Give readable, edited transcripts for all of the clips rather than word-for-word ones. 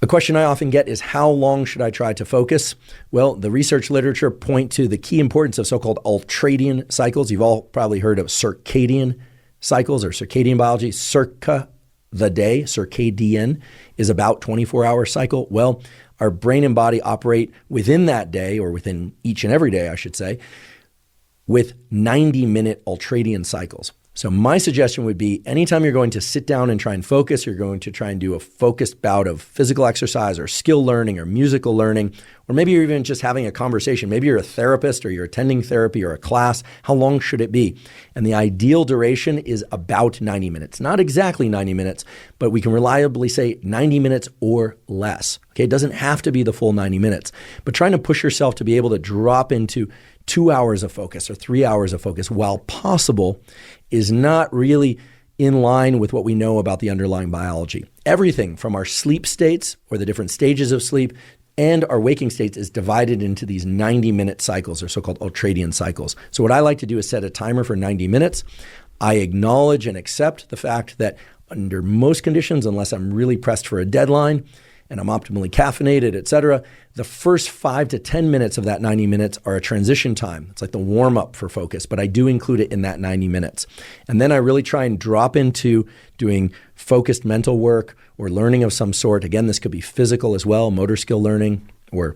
A question I often get is, how long should I try to focus? Well, the research literature point to the key importance of so-called ultradian cycles. You've all probably heard of circadian cycles or circadian biology. Circa, the day, circadian, is about 24-hour cycle. Well, our brain and body operate within that day, or within each and every day, I should say, with 90-minute ultradian cycles. So my suggestion would be, anytime you're going to sit down and try and focus, you're going to try and do a focused bout of physical exercise or skill learning or musical learning, or maybe you're even just having a conversation. Maybe you're a therapist or you're attending therapy or a class. How long should it be? And the ideal duration is about 90 minutes. Not exactly 90 minutes, but we can reliably say 90 minutes or less. Okay, it doesn't have to be the full 90 minutes, but trying to push yourself to be able to drop into 2 hours of focus or 3 hours of focus, while possible, is not really in line with what we know about the underlying biology. Everything from our sleep states, or the different stages of sleep, and our waking states is divided into these 90-minute cycles, or so-called ultradian cycles. So what I like to do is set a timer for 90 minutes. I acknowledge and accept the fact that under most conditions, unless I'm really pressed for a deadline and I'm optimally caffeinated, etc., the first 5 to 10 minutes of that 90 minutes are a transition time. It's like the warm-up for focus, but I do include it in that 90 minutes. And then I really try and drop into doing focused mental work or learning of some sort. Again, this could be physical as well, motor skill learning, or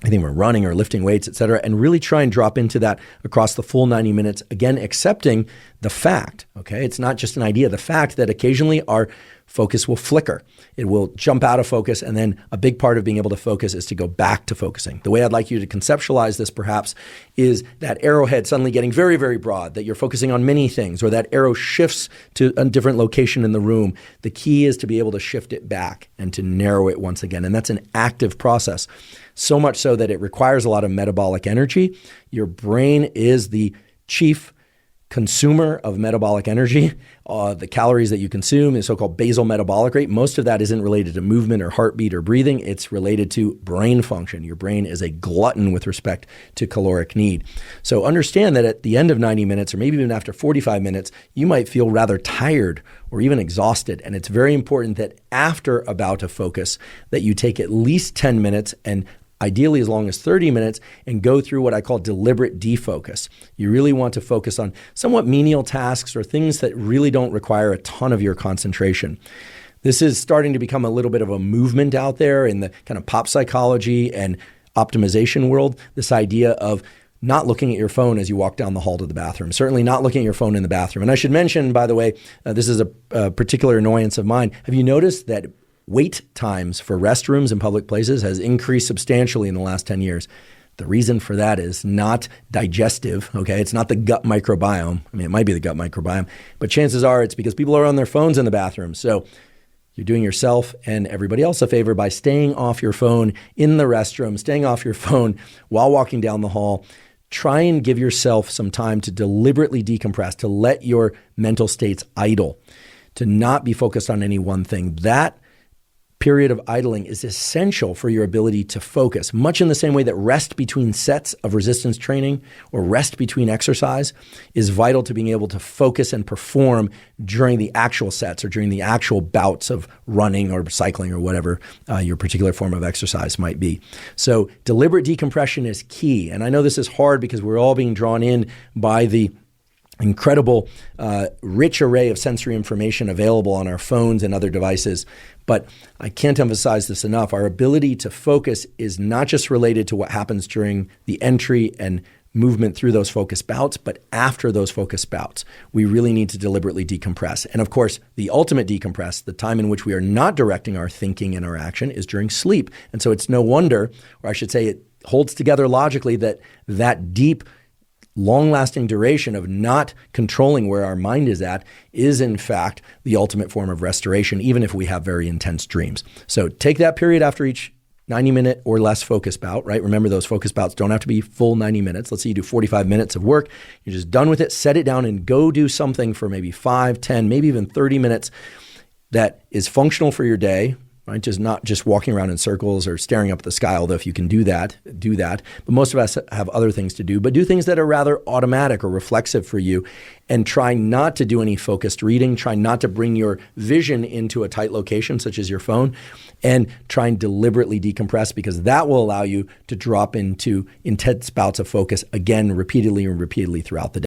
I think we're running or lifting weights, etc., and really try and drop into that across the full 90 minutes. Again, accepting the fact, okay? It's not just an idea, the fact that occasionally our focus will flicker. It will jump out of focus, and then a big part of being able to focus is to go back to focusing. The way I'd like you to conceptualize this perhaps is that arrowhead suddenly getting very, very broad, that you're focusing on many things, or that arrow shifts to a different location in the room. The key is to be able to shift it back and to narrow it once again, and that's an active process. So much so that it requires a lot of metabolic energy. Your brain is the chief consumer of metabolic energy. The calories that you consume is so-called basal metabolic rate. Most of that isn't related to movement or heartbeat or breathing. It's related to brain function. Your brain is a glutton with respect to caloric need. So understand that at the end of 90 minutes, or maybe even after 45 minutes, you might feel rather tired or even exhausted. And it's very important that after a bout of focus, that you take at least 10 minutes, and ideally as long as 30 minutes, and go through what I call deliberate defocus. You really want to focus on somewhat menial tasks or things that really don't require a ton of your concentration. This is starting to become a little bit of a movement out there in the kind of pop psychology and optimization world, this idea of not looking at your phone as you walk down the hall to the bathroom, certainly not looking at your phone in the bathroom. And I should mention, by the way, this is a particular annoyance of mine. Have you noticed that wait times for restrooms in public places has increased substantially in the last 10 years? The reason for that is not digestive, okay? It's not the gut microbiome. I mean, it might be the gut microbiome, but chances are it's because people are on their phones in the bathroom. So you're doing yourself and everybody else a favor by staying off your phone in the restroom, staying off your phone while walking down the hall. Try and give yourself some time to deliberately decompress, to let your mental states idle, to not be focused on any one thing. That period of idling is essential for your ability to focus, much in the same way that rest between sets of resistance training or rest between exercise is vital to being able to focus and perform during the actual sets or during the actual bouts of running or cycling or whatever your particular form of exercise might be. So deliberate decompression is key. And I know this is hard because we're all being drawn in by the incredible, rich array of sensory information available on our phones and other devices. But I can't emphasize this enough. Our ability to focus is not just related to what happens during the entry and movement through those focus bouts, but after those focus bouts, we really need to deliberately decompress. And of course, the ultimate decompress, the time in which we are not directing our thinking and our action, is during sleep. And so it's no wonder, or I should say it holds together logically, that deep, long-lasting duration of not controlling where our mind is at is in fact the ultimate form of restoration, even if we have very intense dreams. So take that period after each 90-minute or less focus bout, right? Remember, those focus bouts don't have to be full 90 minutes. Let's say you do 45 minutes of work. You're just done with it. Set it down and go do something for maybe 5, 10, maybe even 30 minutes that is functional for your day, right? Just not just walking around in circles or staring up at the sky, although if you can do that, do that. But most of us have other things to do, but do things that are rather automatic or reflexive for you, and try not to do any focused reading. Try not to bring your vision into a tight location, such as your phone, and try and deliberately decompress, because that will allow you to drop into intense bouts of focus again, repeatedly and repeatedly throughout the day.